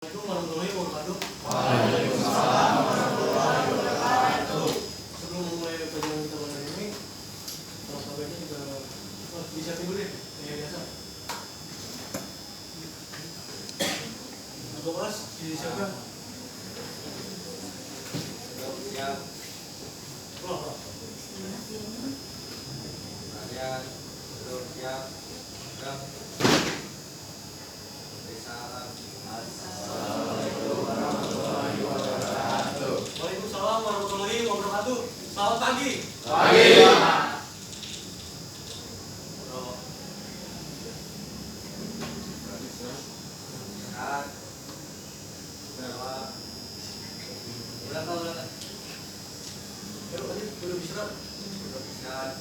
Assalamualaikum warahmatullahi wabarakatuh. Waalaikumsalam warahmatullahi wabarakatuh. Sebelum memulai perjalanan kita pada hari ini, kalau sahabatnya juga disiapin dulu deh, kayak biasa. Untuk kelas disiapkan. Siap. Keluar. Kalian belum siap. Siap. Salam. Assalamualaikum warahmatullahi wabarakatuh. Waalaikumsalam warahmatullahi wabarakatuh. Selamat pagi. Pagi. Berapa? Yuk, tadi belum istirahat.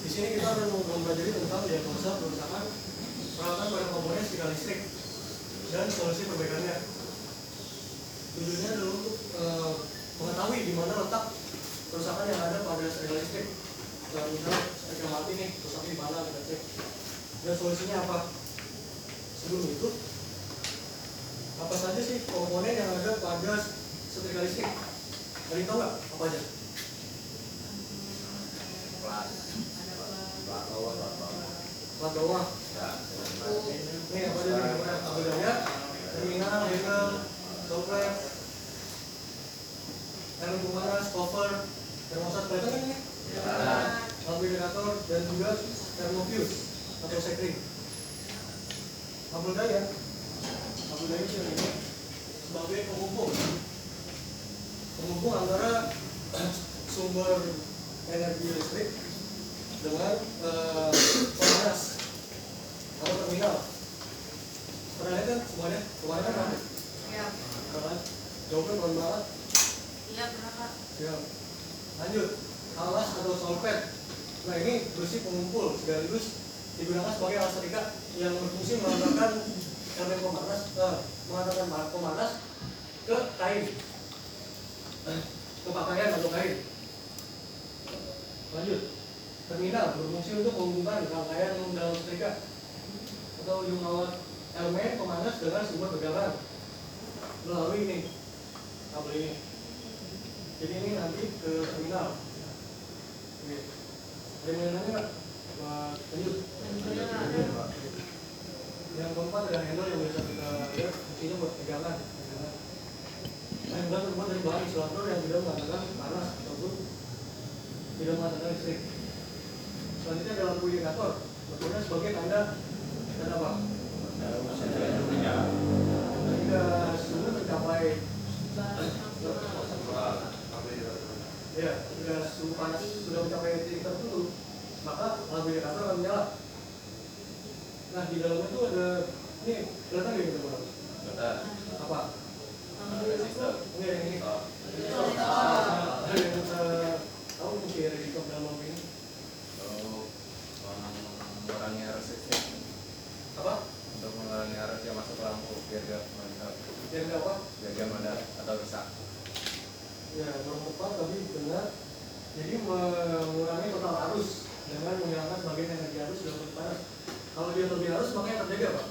Di sini kita akan mempelajari tentang diagnosa kerusakan peralatan pada komponen setrika listrik dan solusi perbaikannya. Tujuannya adalah untuk mengetahui di mana letak kerusakan yang ada pada setrika listrik. Misalnya setrika mati nih, rusaknya di mana kita cek. Dan solusinya apa? Sebelum itu, apa saja sih komponen yang ada pada setrika listrik? Ada yang tahu nggak apa aja? Plat bawah. Ini apa aja nih? Apa aja? Terminal, handle, soplet, rem pemanas, cover, termostat, kelihatan kan ini? Lampu indikator dan juga thermofuse atau sekring. Kabel daya itu yang ini sebagai penghubung antara sumber energi listrik dengan pemanas atau terminal. Pernah lihat kan semuanya? Kemarin kan ada? Iya. Pernah? Jawabnya pelan banget. Iya, pernah Kak. Ya. Lanjut, alas atau solvent. Nah ini bersih pengumpul sekaligus digunakan sebagai alas setrika yang berfungsi mengantarkan elemen mengantarkan pemanas ke kain, ke pakaian atau kain. Lanjut, terminal berfungsi untuk menghubungkan rangkaian dalam setrika atau ujung awal elemen pemanas dengan sumber tegangan melalui ini kabel ini. Jadi ini nanti ke terminal. Oke. Ada yang nanya nggak? Lanjut. Yang keempat adalah handle yang biasa kita lihat fungsinya buat tegangan. Handle terbuat dari bahan insulator yang tidak mengatakan panas ataupun tidak mengatakan listrik. Selanjutnya ada lampu indikator, berfungsi sebagai tanda apa? Ketika suhu mencapai ketika suhu panas sudah mencapai titik tertentu, maka lampu indikator akan menyala. Nah di dalamnya itu ada ini kelihatan nggak gitu bang? Apa? Ini yang ini. Ada yang tahu fungsi resistor dalam lampu ini? Mengurangi arus listrik. Apa? Untuk mengurangi arus yang masuk ke lampu biar gak meledak. Biar nggak apa? Biar gak meledak atau rusak. Ya nomor 4 tapi benar. Jadi mengurangi total arus dengan menghilangkan sebagian energi arus dalam kondisi panas. Kalau dia lebih arus makanya terjaga pak.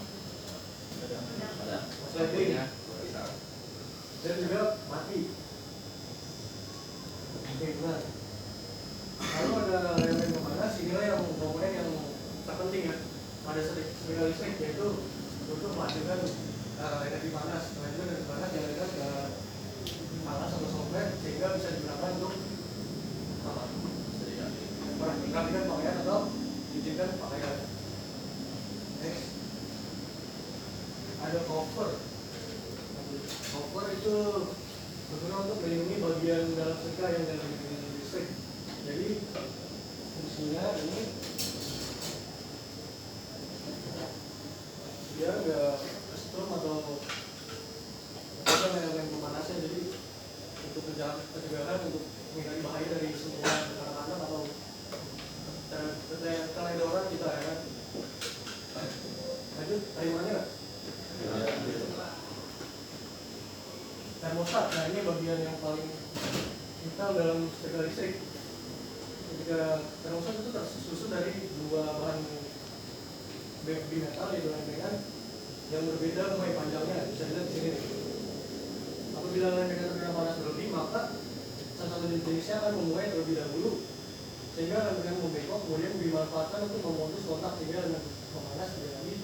Sleting dan juga mati. Oke benar. Lalu ada elemen pemanas, inilah yang komponen yang terpenting ya pada setrika listrik, yaitu untuk menghasilkan energi panas. Menghasilkan energi panas dialirkan ke panas atau solvent sehingga bisa digunakan untuk apa? Merapikan pakaian atau bijikan pakaian. Next, ada cover. Cover itu berguna untuk melindungi bagian dalam setrika yang dalam listrik. Jadi fungsinya ini dia nggak strom atau elemen pemanasnya, jadi untuk pencegahan untuk menghindari bahaya dari sentuhan anak-anak atau teledoran kita ya kan. Lanjut, tarimannya nggak? Termostat, nah ini bagian yang paling vital dalam setrika listrik. Ketika termostat itu tersusun dari dua bahan bimetal yaitu lempengan yang berbeda mulai panjangnya. Bisa dilihat di sini nih. Apabila rem indikator dengan panas berlebih, maka salah satu jenisnya akan memulai terlebih dahulu sehingga rem membengkok, kemudian dimanfaatkan untuk memutus kontak sehingga rem memanas tidak lagi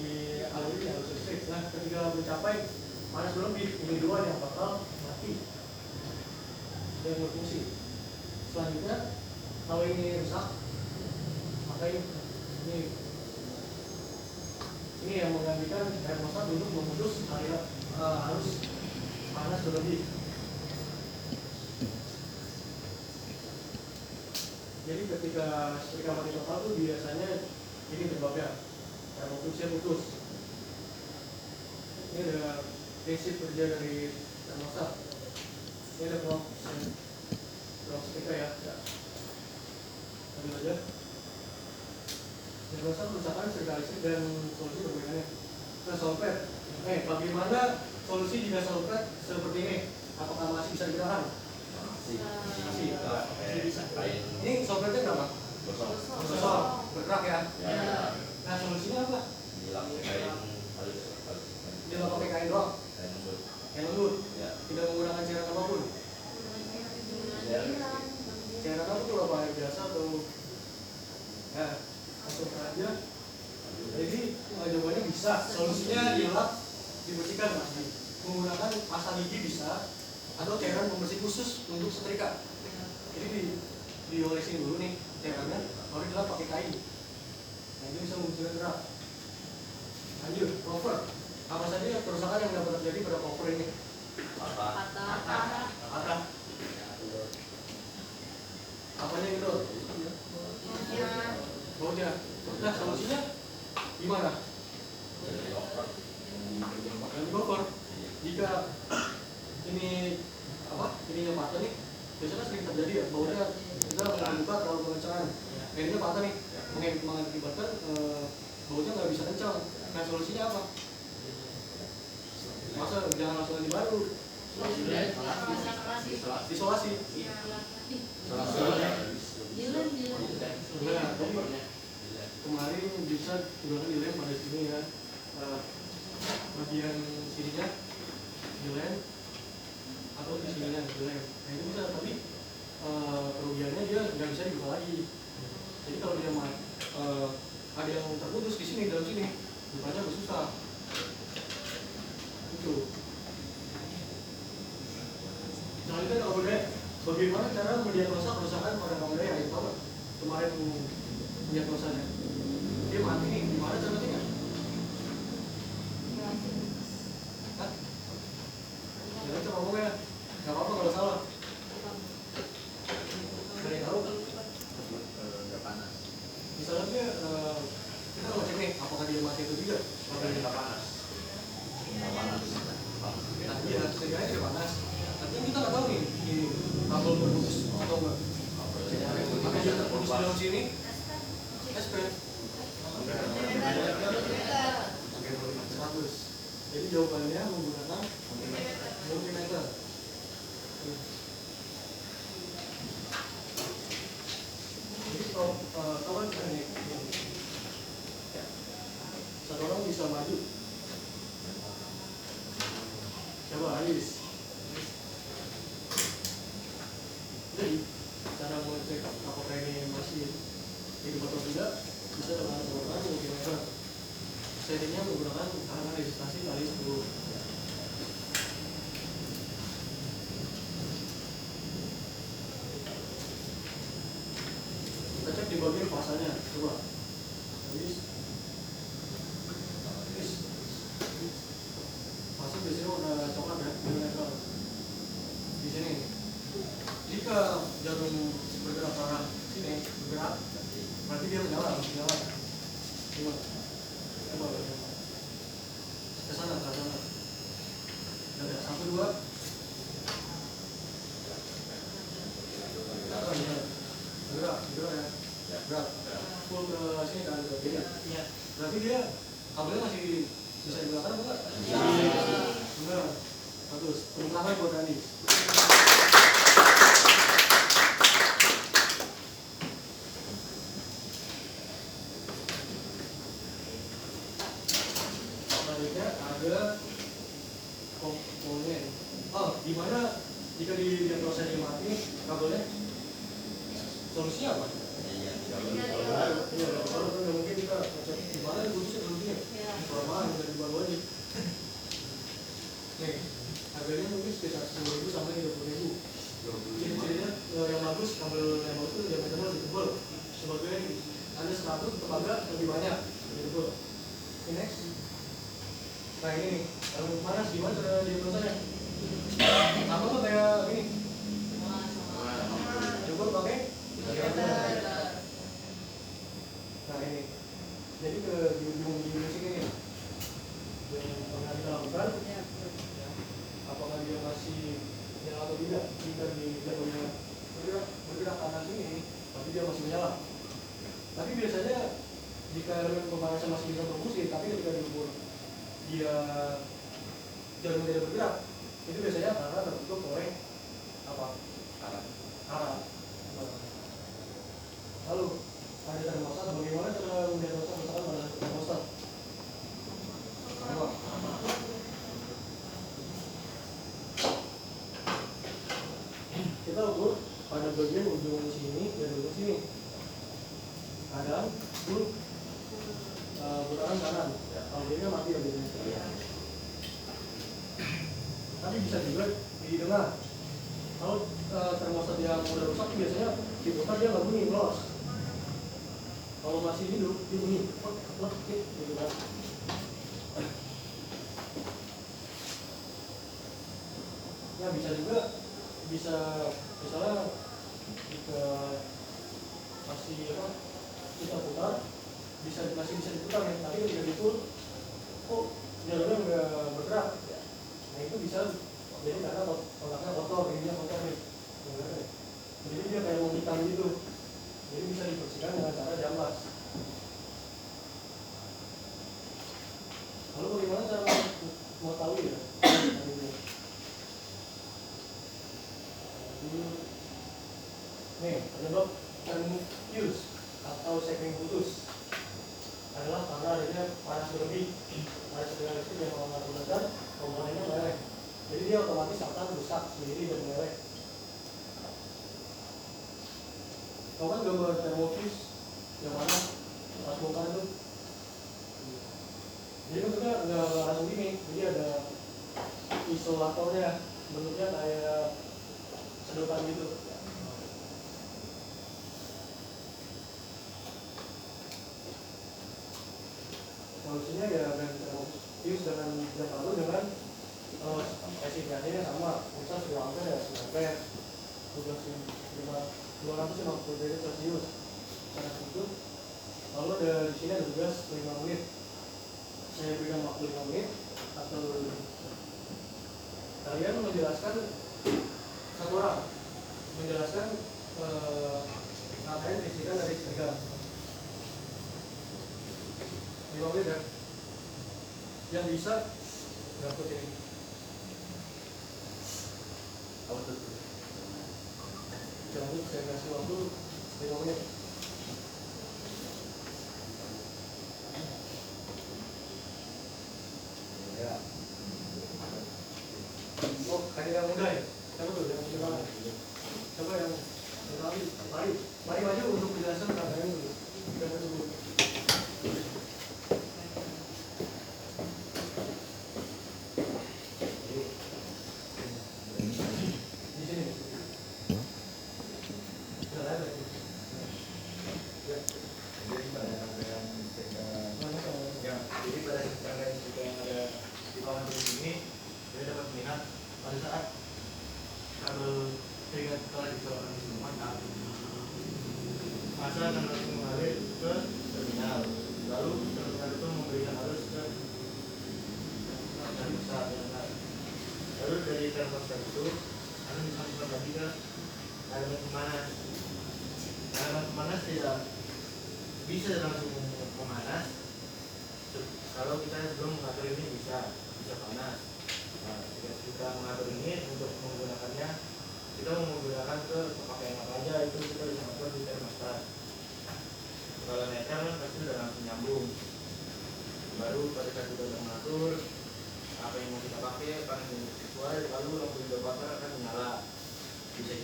dialiri arus listrik. Nah, ketika mencapai panas berlebih, ini dua yang bakal mati dan berfungsi. Selanjutnya, kalau ini rusak, maka ini yang menggantikan termostat untuk memutus arus panas berlebih. Jadi ketika mati total itu biasanya ini penyebabnya termotusnya putus. Ini ada prinsip kerja dari termostat. Ini ada clock speaker ya. Ambil aja. Termostat kerusakan setrika listrik dan solusi perbaikannya. Nah, solvet. Bagaimana solusi jika solvet seperti ini? Apakah masih bisa digunakan? Masih bisa. Ini solvetnya berapa? Gosok. Bergerak ya? Nah, solusinya apa? Dia pakai kain doang. Kain lembut. Tidak menggunakan cairan apapun. Cairan apa tuh, apa air biasa atau ya, langsung aja. Jadi jawabannya bisa. Solusinya dilap, dibersihkan masih. Menggunakan pasta gigi bisa, atau cairan pembersih khusus untuk setrika. Jadi diolesin dulu nih cairannya, baru dilap pakai kain. Nah, ini bisa membersihkan gerak. Lanjut, cover. Apa saja kerusakan yang dapat terjadi pada cover ini? Patah. Apanya gitu? Bautnya. Nah, solusinya gimana? Ganti cover. Jika ini ininya patah nih, biasanya sering terjadi ya, bautnya kita membuka terlalu kekencangan. Akhirnya patah nih, mengakibatkan bautnya nggak bisa kencang. Nah, solusinya apa? Masa jangan langsung ganti baru. Isolasi. Nah, kemarin bisa gunakan dilem pada sini ya, bagian sininya dilem atau di sininya dilem. Nah, itu bisa, tapi kerugiannya dia nggak bisa dibuka lagi. Jadi kalau dia ada yang terputus di sini, dalam sini, bukanya agak susah. Itu. Selanjutnya kalau udah, bagaimana cara mendiagnosa kerusakan pada kamera yang itu kemarin mendiagnosanya? Dia mati nih, gimana cara matinya? Hah? Jangan coba ngomong ya, nggak apa-apa kalau salah. Ada yang tahu? Nggak panas. Misalnya kita mau cek nih, apakah dia mati itu juga? Nggak panas. Nah, iya, setidaknya dia panas. Tapi kita nggak tahu nih, ini kabel berputus atau enggak. Apakah dia terputus di dalam sini? SP. 100. Jadi jawabannya menggunakan multimeter. Jadi kalau ini, satu orang bisa maju. Coba Aris. Jadi cara mengecek apakah ini masih hidup atau tidak bisa dengan menggunakan multimeter. Settingnya menggunakan tekanan resistasi kali 10. Kita cek di bagian fasanya. Coba Aris. Fase biasanya udah coklat ya, biru di sini. Jika jarum bergerak ke arah sini, berarti dia menyala. Coba ke sana. Ada 1, 2. Bergerak ya. Berat. Full ke sini kan ke kiri. Iya. Berarti dia kabelnya masih bisa digunakan apa enggak? Benar. Bagus. Tepuk tangan buat Anies. ada komponen. Oh, gimana jika di diagnosa ini mati kabelnya? Solusinya apa? Iya, Iya, kalau kan mungkin kita cek gimana solusinya solusinya. Normal dari bawah aja. Nih, harganya mungkin sekitar 10.000 sampai 30.000. Ciri-cirinya yang bagus, kabel yang bagus itu diameternya lebih tebal. Sebagai ada 100 tetap agak lebih banyak, lebih tebal. Oke, next. Nah ini nih, kalau panas gimana cara diagnosanya? Sama tuh kayak gini. Coba pakai. Nah ini, jadi ke di ujung sini nih, yang pernah kita lakukan, apakah dia masih nyala atau tidak? Jika di jadwalnya bergerak kanan sini, tapi dia masih menyala. Tapi biasanya jika elemen pemanasan masih bisa berfungsi, tapi ketika diukur dia jarum tidak bergerak, itu biasanya karena tertutup oleh apa? Karat. Lalu ada termostat, bagaimana cara mendiagnosa misalkan pada termostat? Kita ukur pada bagian ujung sini dan ujung sini. Kadang putaran kanan, kalau dia mati ya biasanya. Tapi bisa juga di tengah. Kalau termostat yang udah rusak biasanya diputar dia nggak bunyi, los. Kalau masih hidup dia bunyi, gitu kan. Ya bisa juga, bisa misalnya jika masih apa kita putar, masih bisa diputar ya, tapi ketika dipul, jalurnya nggak bergerak. Nah itu bisa jadi karena kontaknya kotor, ininya kotor nih. Jadi dia kayak mau hitam gitu. Jadi bisa dibersihkan dengan cara jambas. Lalu bagaimana cara mau tahu ya? Nih, penyebab termufuse atau segmen putus adalah karena adanya panas berlebih. Panas berlebih yang mengakibatkan komponennya meleleh. Jadi dia otomatis akan rusak sendiri dan meleleh. Kau kan gambar termofuse yang mana pas bongkar itu. Jadi bentuknya nggak langsung gini, jadi ada isolatornya, bentuknya kayak sedotan gitu. Solusinya ya ganti termofuse dengan yang baru dengan efisiensinya sama, misal 10 ampere ya 10 ampere, 250 derajat Celcius cara itu. Lalu di sini ada tugas 5 menit. Saya berikan waktu 5 menit atau kalian menjelaskan satu orang menjelaskan materi fisika dari segala 5 menit ya. Yang bisa dapat ini. Jangan saya kasih waktu 5 menit. Ya. Oh, kayak yang muda ya? Siapa tuh yang muda banget? Siapa yang mari maju untuk penjelasan keadaan dulu. Kita tunggu. Masa akan langsung mengalir ke terminal, lalu terminal itu memberikan arus ke termostat. Lalu dari termostat itu akan dimasukkan lagi ke elemen pemanas. Elemen pemanas tidak bisa langsung memanas. Kalau kita belum mengatur ini bisa panas. Nah, jika kita mengatur ini untuk menggunakannya, kita mau menggunakan ke pemakaian apa aja itu kita bisa atur di termostat. Kalau netral kan pasti udah langsung nyambung. Baru pada saat kita udah mengatur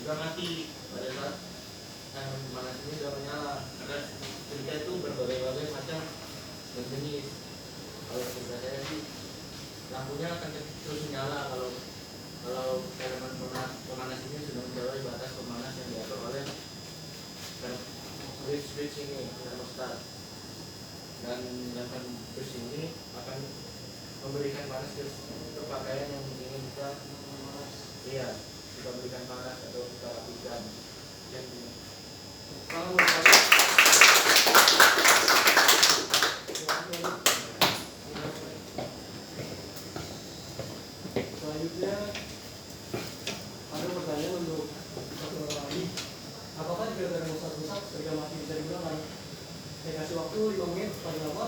juga mati pada saat panas ini sudah menyala, karena ketika itu berbagai-bagai macam dan jenis. Kalau menurut saya sih lampunya akan terus menyala kalau elemen pemanas ini sudah mencapai batas pemanas yang diatur oleh switch ini termostat, dan switch ini akan memberikan panas ke pakaian yang ingin kita lihat, kita berikan panas atau kita rapikan. Kalau menurut saya, selanjutnya ada pertanyaan untuk Dr. Ali. Apakah jika termostat rusak ketika masih bisa digunakan? Saya kasih waktu 5 menit paling lama.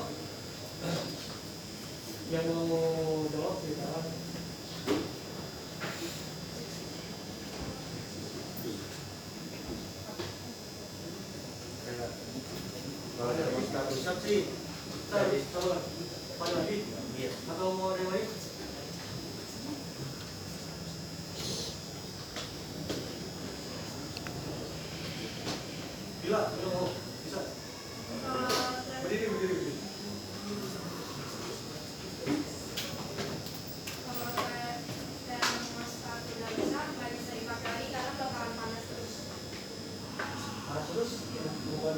Yang mau jawab silakan. Kalau termostat rusak sih Coba Pak lagi iya. atau mau ada yang lain? Bila mau bisa. Berdiri. Kalau termostat udah rusak nggak bisa dipakai lagi karena bakalan panas terus. Panas terus? Bukan.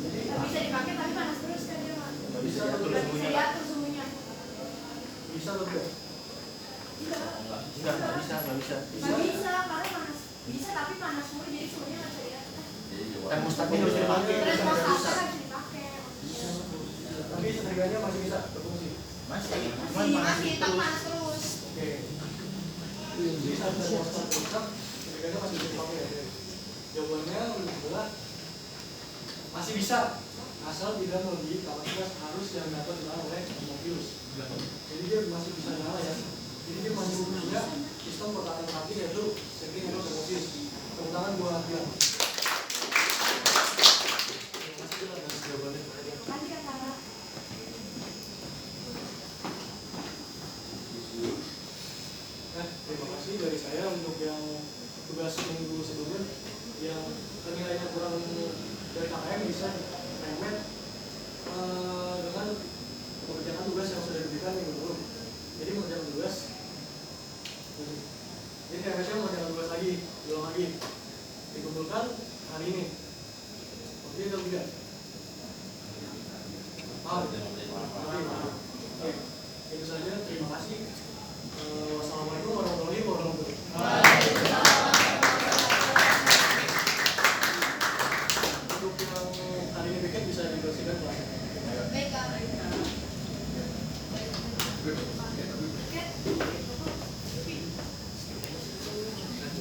Jadi Nggak bisa dipakai tapi panas terus kan dia Pak. Nggak bisa Bisa diatur Nggak bisa suhunya. diatur suhunya. bisa lebih. Tidak. Nggak bisa. Nggak bisa karena panas. Bisa tapi panas semua jadi suhunya nggak bisa diatur. Termostatnya harus dipakai. Termostatnya harus dipakai. Tapi setriganya masih bisa berfungsi. Masih Masih tetap panas terus. Oke. Jadi saat termostat rusak, setriganya masih bisa dipakai ya? Jawabannya adalah masih bisa, asal tidak melebihi kapasitas arus yang dapat dilakukan oleh termovirus. Jadi dia masih bisa nyala ya. Jadi dia masih punya sistem pertahanan mati yaitu safety and termovirus. Tepuk tangan buat dia. Terima kasih Bill atas jawabannya. Makasih kan Kakak. Terima kasih dari saya untuk yang tugas minggu sebelumnya yang nilainya kurang dari KKM bisa remet dengan mengerjakan tugas yang sudah diberikan minggu lalu. Jadi mengerjakan tugas. Jadi remetnya mengerjakan tugas lagi, ulang lagi, dikumpulkan hari ini. Oke atau tidak? Oke, itu saja. Terima kasih. Wassalamualaikum warahmatullahi wabarakatuh. Untuk yang hari ini bikin bisa dibersihkan kelasnya. Baik Kak.